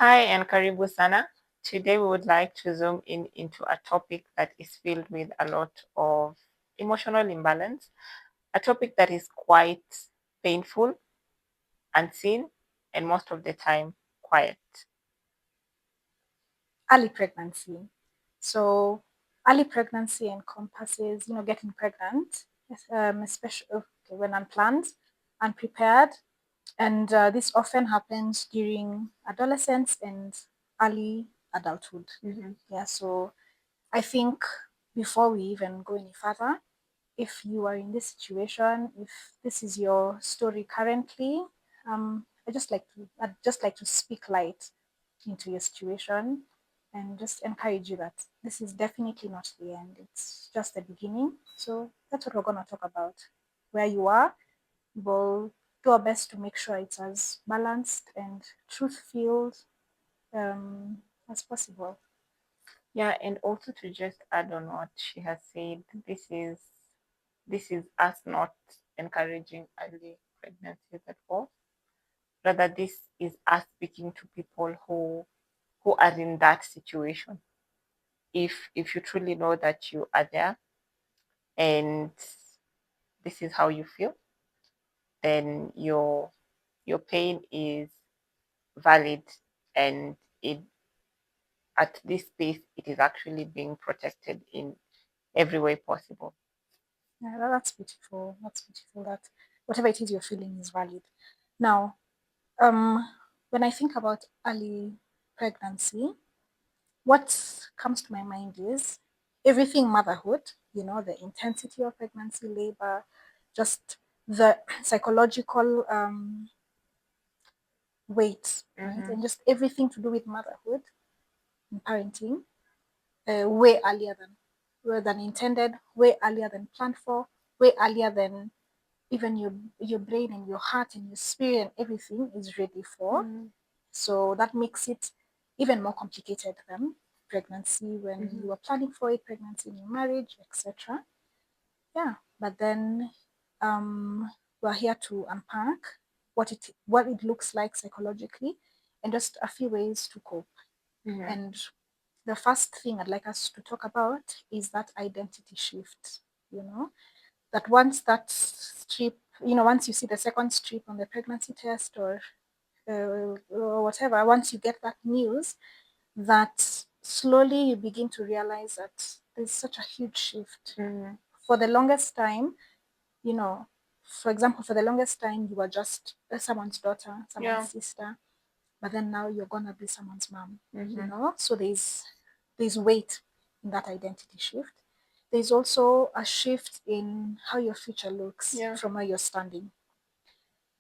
Hi and karibu sana. Today we would like to zoom in into a topic that is filled with a lot of emotional imbalance, a topic that is quite painful, unseen, and most of the time quiet. Early pregnancy. So early pregnancy encompasses, getting pregnant, especially when unplanned, unprepared, and this often happens during adolescence and early adulthood. Yeah, so I think before we even go any further, if you are in this situation, if this is your story currently, I'd just like to speak light into your situation and just encourage you that this is definitely not the end. It's just the beginning. So that's what we're gonna talk about. Where you are, we'll do our best to make sure it's as balanced and truth-filled as possible. Yeah, and also to just add on what she has said, this is us not encouraging early pregnancies at all. Rather, this is us speaking to people who are in that situation. If you truly know that you are there and this is how you feel, then your pain is valid, and it at this space it is actually being protected in every way possible. Yeah, that's beautiful. That's beautiful that whatever it is you're feeling is valid. Now, um, when I think about early pregnancy, what comes to my mind is everything motherhood, the intensity of pregnancy, labor, just the psychological weight, right? And just everything to do with motherhood and parenting, way earlier than intended, way earlier than planned for, way earlier than even your brain and your heart and your spirit and everything is ready for. So that makes it even more complicated than pregnancy when you are planning for it, pregnancy in your marriage, etc. Yeah, but then we're here to unpack what it looks like psychologically and just a few ways to cope. And the first thing I'd like us to talk about is that identity shift. You know, that once that strip, once you see the second strip on the pregnancy test or whatever, once you get that news, that slowly you begin to realize that there's such a huge shift. For the longest time, you know, for example, for the longest time, you were just someone's daughter, someone's sister, but then now you're gonna be someone's mom. So there's weight in that identity shift. There's also a shift in how your future looks from where you're standing.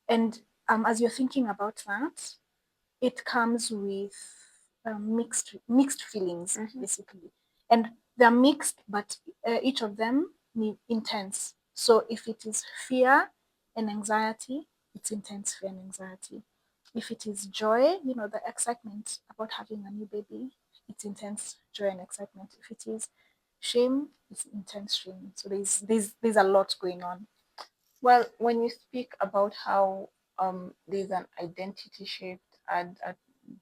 And as you're thinking about that, it comes with mixed feelings basically, and they're mixed, but each of them need intense. So if it is fear and anxiety, it's intense fear and anxiety. If it is joy, the excitement about having a new baby, it's intense joy and excitement. If it is shame, it's intense shame. So there's a lot going on. Well, when you speak about how there's an identity shift, I'd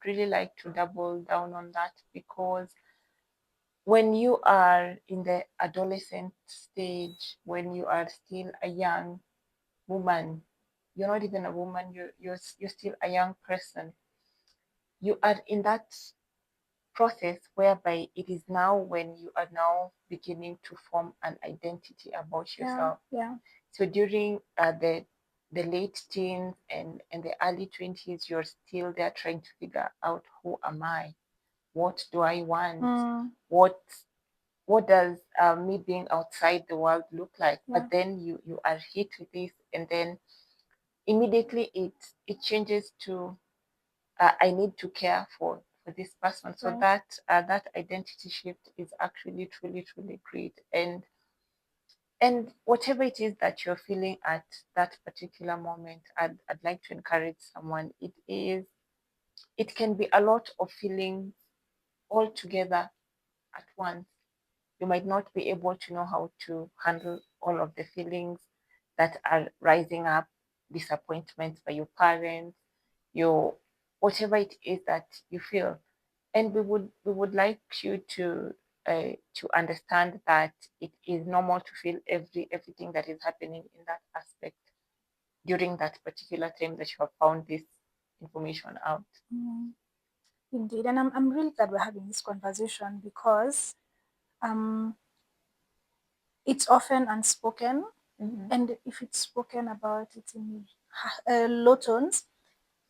really like to double down on that, because when you are in the adolescent stage, when you are still a young woman, you're not even a woman, you're still a young person. You are in that process whereby it is now when you are now beginning to form an identity about yourself. Yeah. So during the late teens and the early 20s, you're still there trying to figure out, who am I? What do I want? What what does me being outside the world look like? Yeah. But then you are hit with this, and then immediately it changes to, I need to care for this person. So Right. that identity shift is actually truly great. And whatever it is that you're feeling at that particular moment, I'd like to encourage someone. It can be a lot of feelings all together at once. You might not be able to know how to handle all of the feelings that are rising up: disappointment by your parents, your whatever it is that you feel. And we would like you to understand that it is normal to feel everything that is happening in that aspect during that particular time that you have found this information out. Mm, indeed. And I'm really glad we're having this conversation because um, it's often unspoken. Mm-hmm. And if it's spoken about, it's in low tones.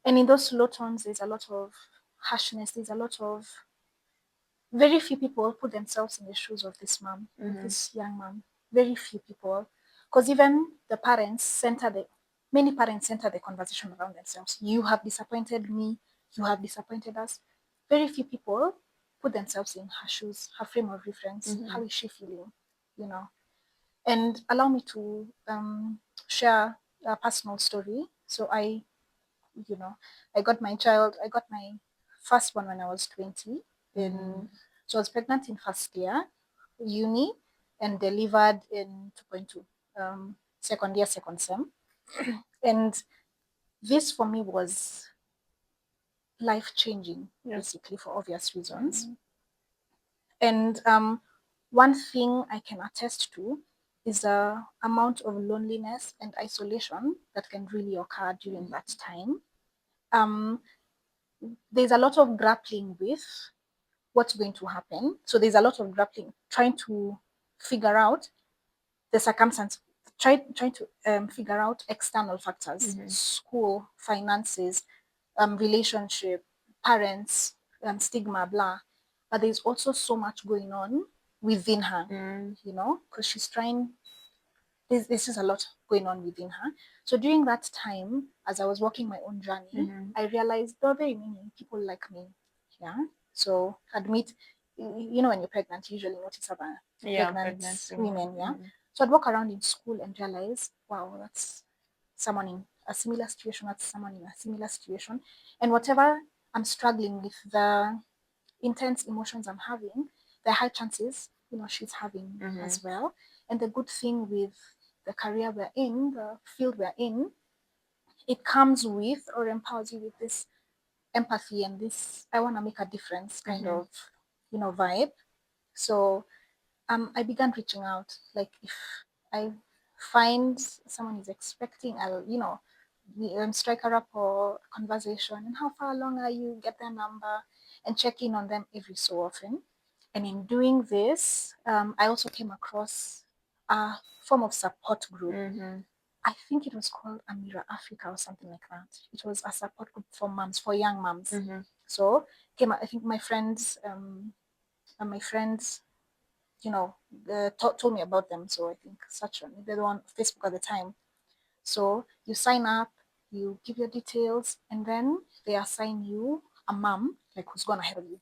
And in those low tones, there's a lot of harshness. There's a lot of very few people put themselves in the shoes of this mom, of Mm-hmm. this young mom. Very few people, because even the parents center the many parents center the conversation around themselves. You have disappointed me. You have disappointed us. Very few people put themselves in her shoes, her frame of reference. Mm-hmm. How is she feeling? You know. And allow me to share a personal story. So you know, I got my first one when I was 20. In So I was pregnant in first year, uni, and delivered in 2.2, second year, second sem. And this for me was life changing, Yeah. basically, for obvious reasons. Mm-hmm. And one thing I can attest to is the amount of loneliness and isolation that can really occur during that time. Um, there's a lot of grappling with what's going to happen. So there's a lot of grappling, trying to figure out the circumstance, trying to figure out external factors, Mm-hmm. school, finances, relationship, parents, stigma, blah. But there's also so much going on within her, Mm-hmm. because she's trying. This is a lot going on within her. So during that time, as I was walking my own journey, Mm-hmm. I realized there are very many people like me. Yeah. So admit, when you're pregnant, you usually notice other Yeah, pregnant pregnant women. women. Yeah. Mm-hmm. So I'd walk around in school and realize, wow, that's someone in a similar situation. That's someone in a similar situation. And whatever I'm struggling with, the intense emotions I'm having, there are high chances, she's having Mm-hmm. as well. And the good thing with the career we're in, the field we're in, it comes with or empowers you with this empathy and this I want to make a difference kind Mm-hmm. of, vibe. So I began reaching out. Like if I find someone is expecting, I'll, strike a rapport, conversation, and how far along are you? Get their number and check in on them every so often. And in doing this, I also came across a form of support group. Mm-hmm. I think it was called Amira Africa or something like that. It was a support group for moms, for young moms. Mm-hmm. So I think my friends told me about them. So I think such one. They were on Facebook at the time. So you sign up, you give your details, and then they assign you a mom, like who's gonna help you.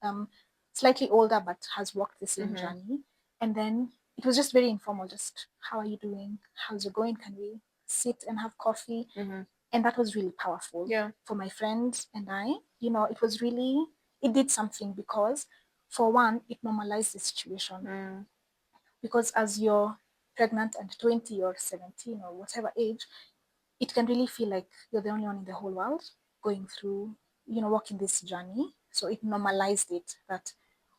Um, Slightly older but has walked the same Mm-hmm. journey. And then it was just very informal, just how are you doing? How's it going? Can we sit and have coffee? Mm-hmm. And that was really powerful Yeah. for my friends and I. It was really it did something because for one, it normalized the situation Mm-hmm. because as you're pregnant and 20 or 17 or whatever age, it can really feel like you're the only one in the whole world going through, walking this journey. So it normalized it that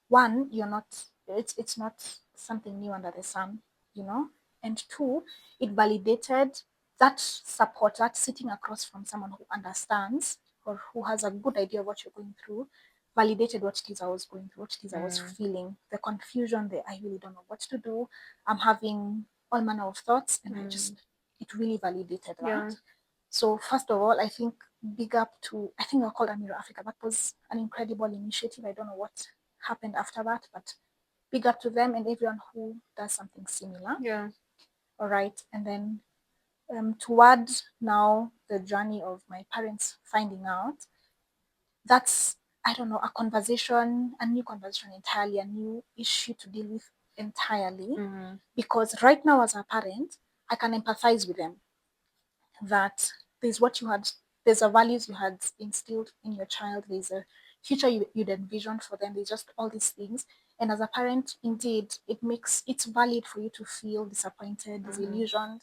one, you're not it's not something new under the sun, you know, and two, it validated that support, that sitting across from someone who understands or who has a good idea of what you're going through, validated what it is I was going through, what it is I was feeling, the confusion, the I really don't know what to do. I'm having all manner of thoughts, and Mm-hmm. it really validated Yeah. that. So first of all, I think big up to I think they're called Amira Africa. That was an incredible initiative. I don't know what happened after that, but big up to them and everyone who does something similar. Yeah. All right, and then toward now the journey of my parents finding out, that's I don't know, a new conversation entirely, a new issue to deal with entirely. Mm-hmm. Because right now, as a parent, I can empathize with them that there's what you had, there's a values you had instilled in your child, there's a future you'd envisioned for them, there's just all these things. And as a parent, indeed, it's valid for you to feel disappointed, Mm-hmm. disillusioned,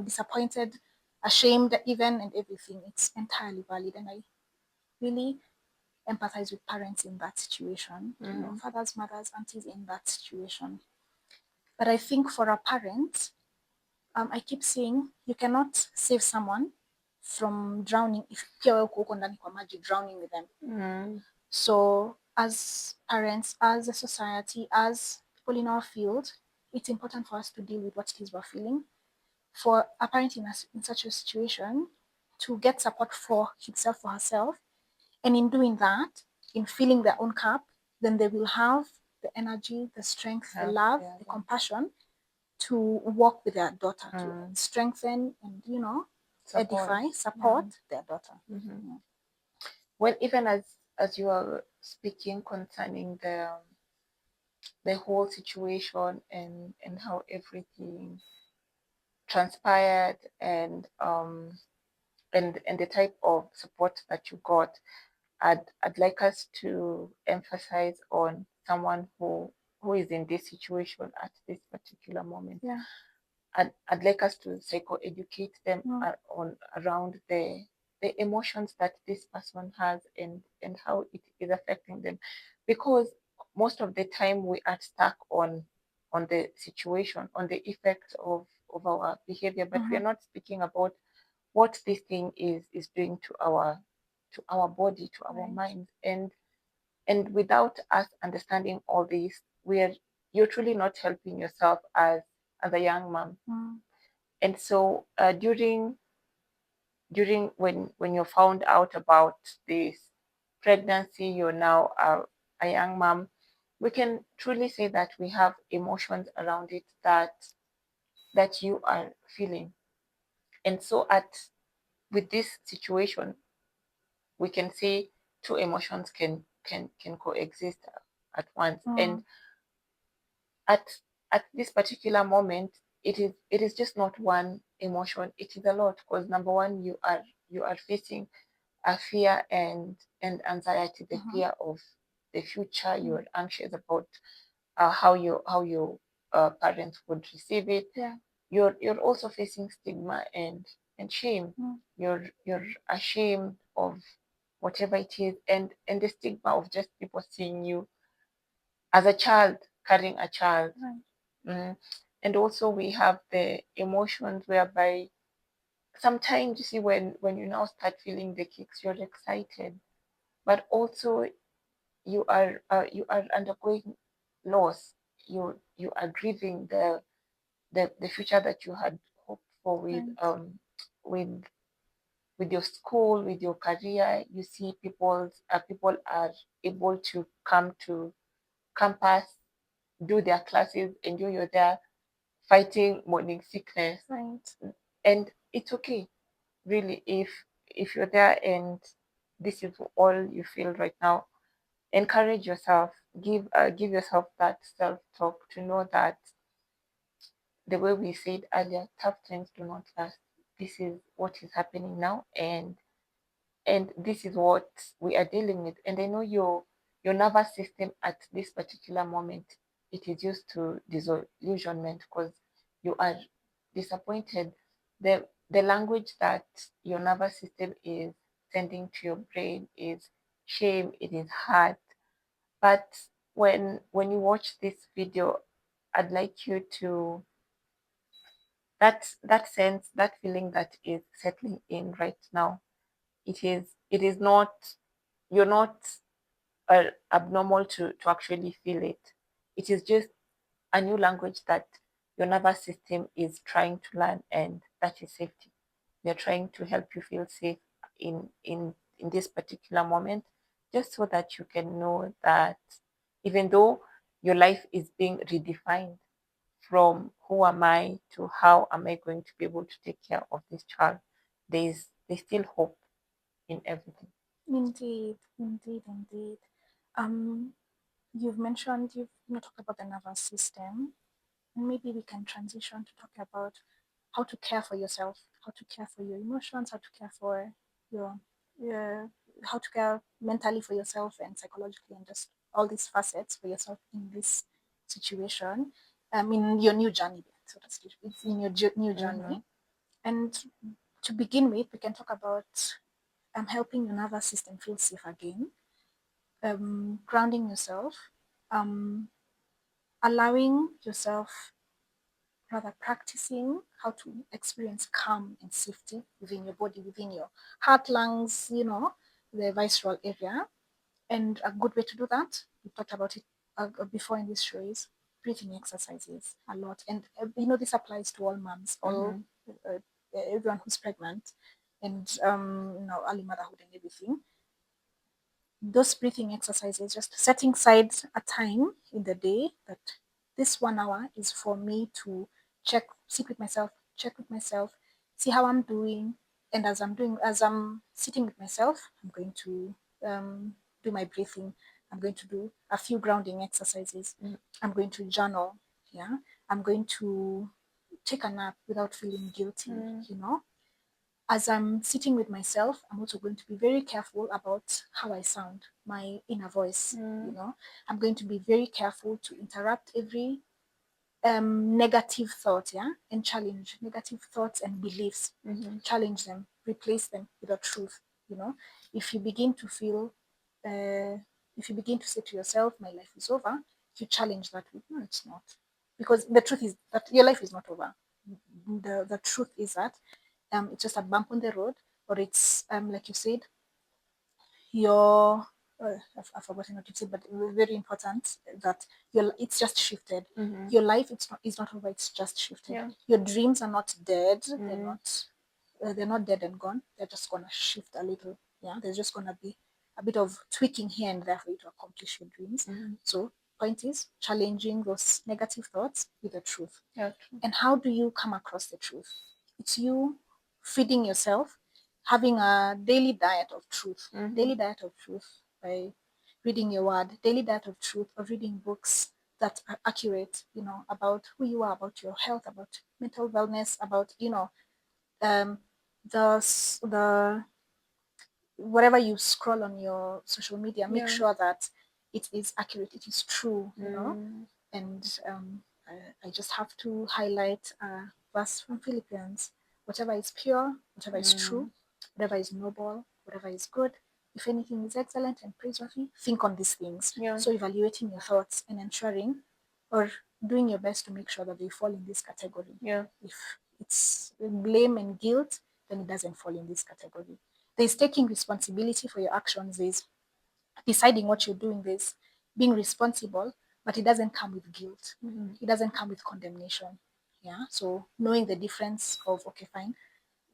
disappointed, ashamed even, and everything. It's entirely valid, and I really empathize with parents in that situation, fathers, mothers, aunties in that situation. But I think for a parent, I keep saying you cannot save someone from drowning if pia wewe uko ndani kwa maji drowning with them. So as parents, as a society, as people in our field, it's important for us to deal with what it is we're feeling. For a parent in such a situation to get support for himself or herself, and in doing that, in filling their own cup, then they will have the energy, the strength, the love, the compassion to work with their daughter to strengthen and edify, support their daughter. Yeah. Well, even as you are speaking concerning the whole situation and how everything transpired and the type of support that you got, I'd like us to emphasize on someone who is in this situation at this particular moment. Yeah. I'd like us to psychoeducate them on around the emotions that this person has and how it is affecting them, because most of the time we are stuck on the situation, on the effects of our behavior, but we are not speaking about what this thing is doing to our body, to our minds, and without us understanding all this, you're truly not helping yourself as a young mom. And so during when you found out about this pregnancy, you're now a young mom, we can truly say that we have emotions around it that you are feeling. And so with this situation, we can say two emotions can coexist at once. And at at this particular moment, it is just not one emotion, it is a lot, because number one, you are facing a fear and anxiety, the fear of the future. You're anxious about how your parents would receive it. Yeah. You're also facing stigma and shame. You're ashamed of whatever it is, and the stigma of just people seeing you as a child carrying a child. And also we have the emotions whereby sometimes you see when you now start feeling the kicks, you're excited, but also you are undergoing loss. You are grieving the future that you had hoped for with with your school, with your career. You see people are able to come to campus, do their classes, and you're there fighting morning sickness. And it's okay, really, if you're there and this is all you feel right now. Encourage yourself, give yourself that self-talk to know that the way we said earlier, tough times do not last. This is what is happening now, and this is what we are dealing with. And I know your nervous system at this particular moment, it is used to disillusionment because you are disappointed. The language that your nervous system is sending to your brain is shame, it is hurt. But when you watch this video, I'd like you to that sense, that feeling that is settling in right now. It is not, you're not abnormal to actually feel it. It is just a new language that your nervous system is trying to learn, and that is safety. They're trying to help you feel safe in this particular moment, just so that you can know that even though your life is being redefined from who am I to how am I going to be able to take care of this child, there's still hope in everything. Indeed, indeed, indeed. Um, you've talked about the nervous system, and maybe we can transition to talk about how to care for yourself, how to care for your emotions, how to care for your how to care mentally for yourself and psychologically, and just all these facets for yourself in this situation. In your new journey, so to speak. It's in your new journey, and To begin with, we can talk about helping your nervous system feel safe again, grounding yourself, um, allowing yourself, rather practicing how to experience calm and safety within your body, within your heart, lungs, the visceral area. And a good way to do that, we talked about it before in this show, is breathing exercises a lot. And this applies to all moms, all everyone who's pregnant, and early motherhood and everything. Those breathing exercises, just setting aside a time in the day that this 1 hour is for me to sit with myself, check with myself, see how I'm doing. And as I'm sitting with myself, I'm going to do my breathing. I'm going to do a few grounding exercises. I'm going to journal. Yeah. I'm going to take a nap without feeling guilty, as I'm sitting with myself, I'm also going to be very careful about how I sound, my inner voice. I'm going to be very careful to interrupt every negative thought, yeah, and challenge negative thoughts and beliefs. Challenge them, replace them with a truth. You know, if you begin to feel, if you begin to say to yourself, "My life is over," you challenge that with, "No, it's not," because the truth is that your life is not over. The truth is that it's just a bump on the road, or it's like you said, your I've forgotten what you said, but very important that it's just shifted. Your life it's not over. It's just shifted. Yeah. Your dreams are not dead. They're not dead and gone. They're just gonna shift a little. Yeah, there's just gonna be a bit of tweaking here and there for you to accomplish your dreams. So point is challenging those negative thoughts with the truth. Yeah, true. And how do you come across the truth? It's you feeding yourself, having a daily diet of truth, daily diet of truth by reading your word, daily diet of truth, of reading books that are accurate, about who you are, about your health, about mental wellness, about, um, the whatever you scroll on your social media, make sure that it is accurate, it is true, And I just have to highlight a verse from Philippians: whatever is pure, whatever is true, whatever is noble, whatever is good, if anything is excellent and praiseworthy, think on these things. Yeah. So evaluating your thoughts and ensuring, or doing your best to make sure that they fall in this category. Yeah. If it's blame and guilt, then it doesn't fall in this category. There's taking responsibility for your actions, there's deciding what you're doing, there's being responsible, but it doesn't come with guilt. It doesn't come with condemnation. Yeah. So knowing the difference of, okay, fine,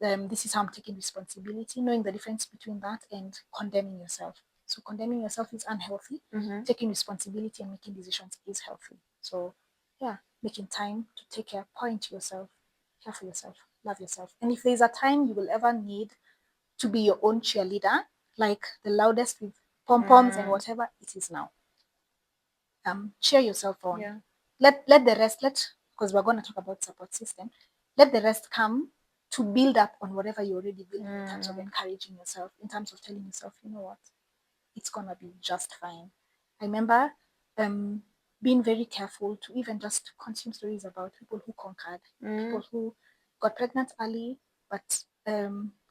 this is how I'm taking responsibility, knowing the difference between that and condemning yourself. So condemning yourself is unhealthy. Taking responsibility and making decisions is healthy. So yeah, making time to take care, point yourself, care for yourself, love yourself. And if there's a time you will ever need to be your own cheerleader, like the loudest with pom poms and whatever, it is now. Cheer yourself on. Yeah. Let the rest, because we're going to talk about support system. Let the rest come to build up on whatever you're already building in terms of encouraging yourself, in terms of telling yourself, you know what, it's gonna be just fine. I remember being very careful to even just consume stories about people who conquered, people who got pregnant early, but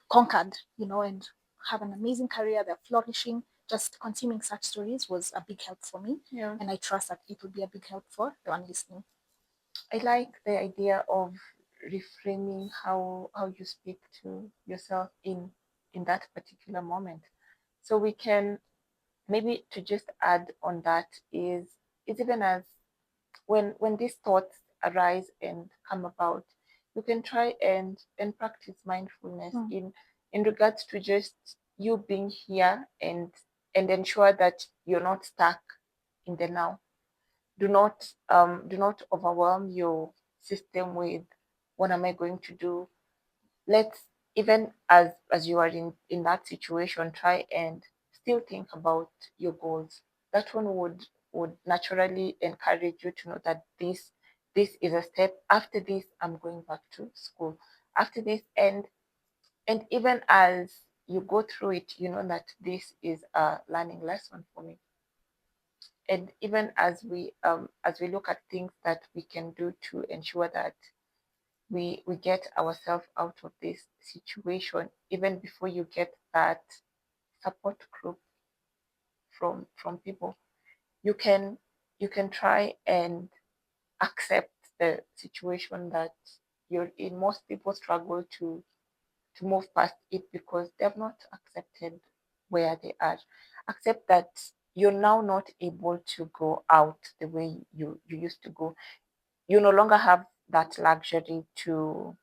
conquered, and have an amazing career. They're flourishing. Just consuming such stories was a big help for me, Yeah. and I trust that it will be a big help for the one listening. I like the idea of reframing how you speak to yourself in that particular moment. So we can, maybe to just add on that, is even as when these thoughts arise and come about, you can try and practice mindfulness in regards to just you being here and ensure that you're not stuck in the now. Do not overwhelm your system with what am I going to do. Let's, even as you are in that situation, try and still think about your goals. That one would naturally encourage you to know that this is a step. After this, I'm going back to school. After this, and even as you go through it, you know that this is a learning lesson for me. And even as we look at things that we can do to ensure that we get ourselves out of this situation even before you get that support group from people. You can try and accept the situation that you're in. Most people struggle to move past it because they've not accepted where they are. Accept that you're now not able to go out the way you used to go. You no longer have that luxury to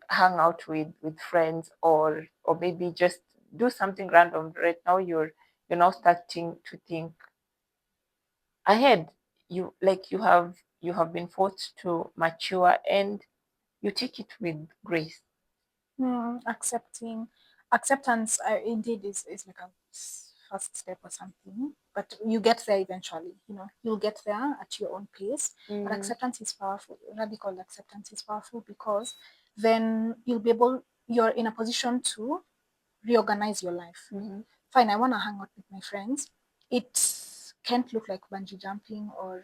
hang out with friends, or maybe just do something random. Right now you're now starting to think ahead. You have been forced to mature, and you take it with grace. Acceptance indeed is like a first step or something, but you get there eventually. You'll get there at your own pace. But acceptance is powerful. Radical acceptance is powerful because then you're in a position to reorganize your life. Fine, I want to hang out with my friends. It can't look like bungee jumping or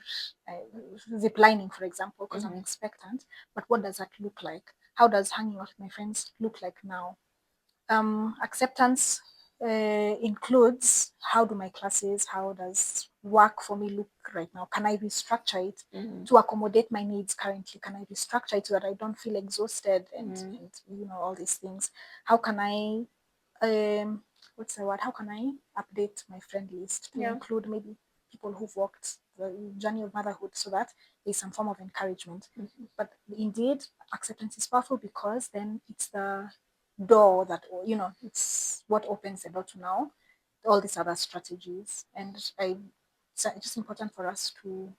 zip lining, for example, because I'm expectant. But what does that look like? How does hanging out with my friends look like now? Acceptance includes, how do my classes, how does work for me look right now? Can I restructure it to accommodate my needs currently? Can I restructure it so that I don't feel exhausted and all these things? How can I what's the word? How can I update my friend list to include maybe people who've walked the journey of motherhood so that there's some form of encouragement? But indeed, acceptance is powerful because then it's the door that, it's what opens the door to now all these other strategies. And it's just important for us to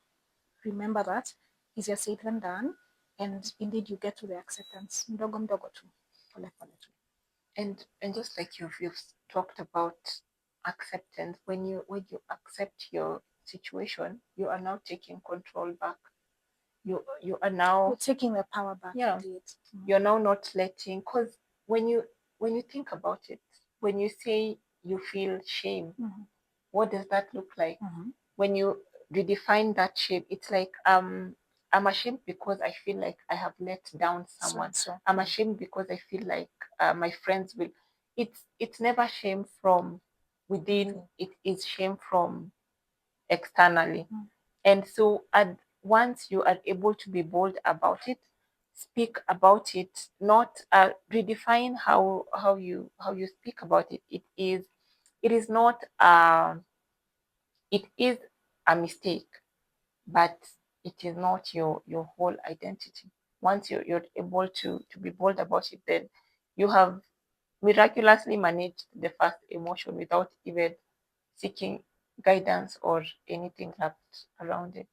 remember that easier said than done. And indeed, you get to the acceptance. Mdogo mdogo tu, pole pole tu. And just like you've talked about acceptance, when you accept your situation, you are now taking control back. You are now You're taking the power back. Yeah. Indeed. You're now not letting, because when you think about it, when you say you feel shame, what does that look like? When you redefine that shame, it's like I'm ashamed because I feel like I have let down someone. I'm ashamed because I feel like my friends will. It's never shame from within. It is shame from externally. And so once you are able to be bold about it, speak about it, not redefine how you speak about it. It is not it is a mistake, but it is not your whole identity. Once you're able to be bold about it, then you have miraculously managed the first emotion without even seeking guidance or anything wrapped around it.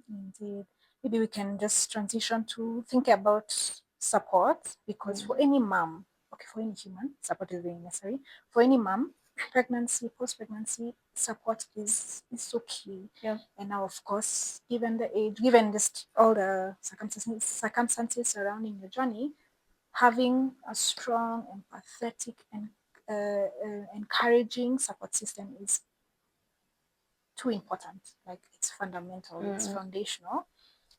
Indeed. Maybe we can just transition to think about support because for any mom, okay, for any human, support is very necessary. For any mom, pregnancy, post pregnancy, support is so key. Yeah. And now, of course, given the age, given just all the circumstances surrounding your journey, having a strong, empathetic, and encouraging support system is too important. Like it's fundamental, it's foundational.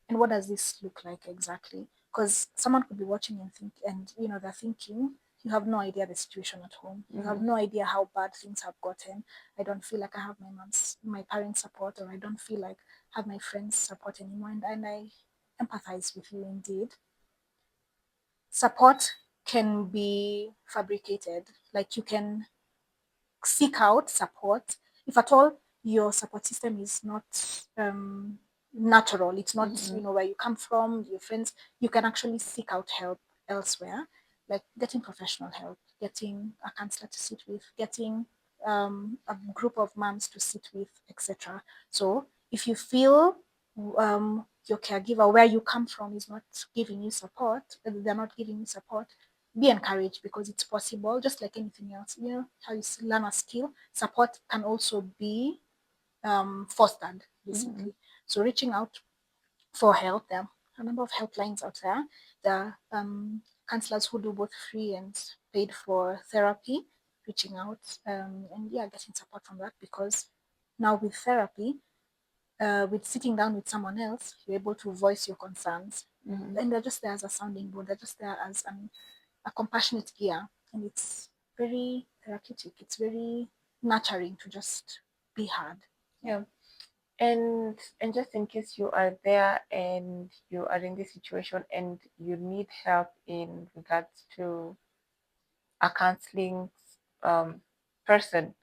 And what does this look like exactly? Because someone could be watching and they're thinking, you have no idea the situation at home. You have no idea how bad things have gotten. I don't feel like I have my parents' support, or I don't feel like I have my friends' support anymore. And I empathize with you indeed. Support can be fabricated. Like you can seek out support if at all your support system is not natural. It's not where you come from, your friends. You can actually seek out help elsewhere, like getting professional help, getting a counselor to sit with, getting a group of moms to sit with, etc. So if you feel your caregiver where you come from is not giving you support, they're not giving you support, be encouraged because it's possible, just like anything else. How you learn a skill, support can also be fostered, basically. So reaching out for help, there are a number of helplines out there. There are counselors who do both free and paid for therapy, reaching out and getting support from that, because now with therapy, with sitting down with someone else, you're able to voice your concerns. and they're just there as a sounding board. They're just there as a compassionate ear, and it's very therapeutic. It's very nurturing to just be heard. Yeah. And just in case you are there and you are in this situation and you need help in regards to a counseling um, person,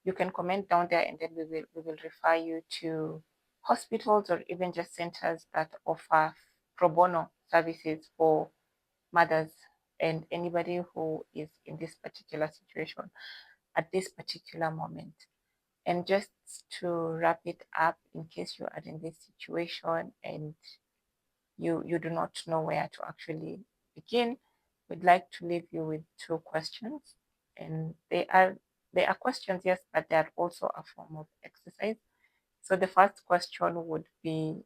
you can comment down there, and then we will refer you to hospitals or even just centers that offer pro bono services for mothers and anybody who is in this particular situation at this particular moment. And just to wrap it up, in case you are in this situation and you do not know where to actually begin, we'd like to leave you with two questions. And they are questions, yes, but they are also a form of exercise. So the first question would be,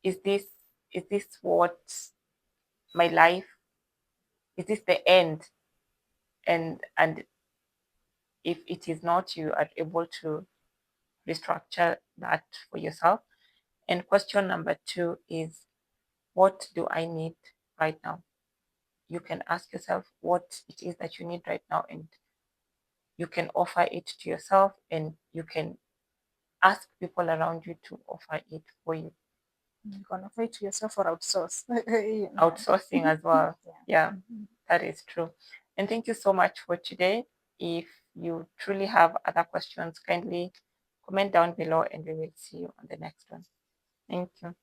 is this what my life, is this the end? And if it is not, you are able to restructure that for yourself. And question number two is, what do I need right now? You can ask yourself what it is that you need right now, and you can offer it to yourself, and you can ask people around you to offer it for you. You can offer it to yourself or outsource. Outsourcing as well. Yeah. Yeah, that is true. And thank you so much for today. If you truly have other questions, kindly comment down below and we will see you on the next one. Thank you.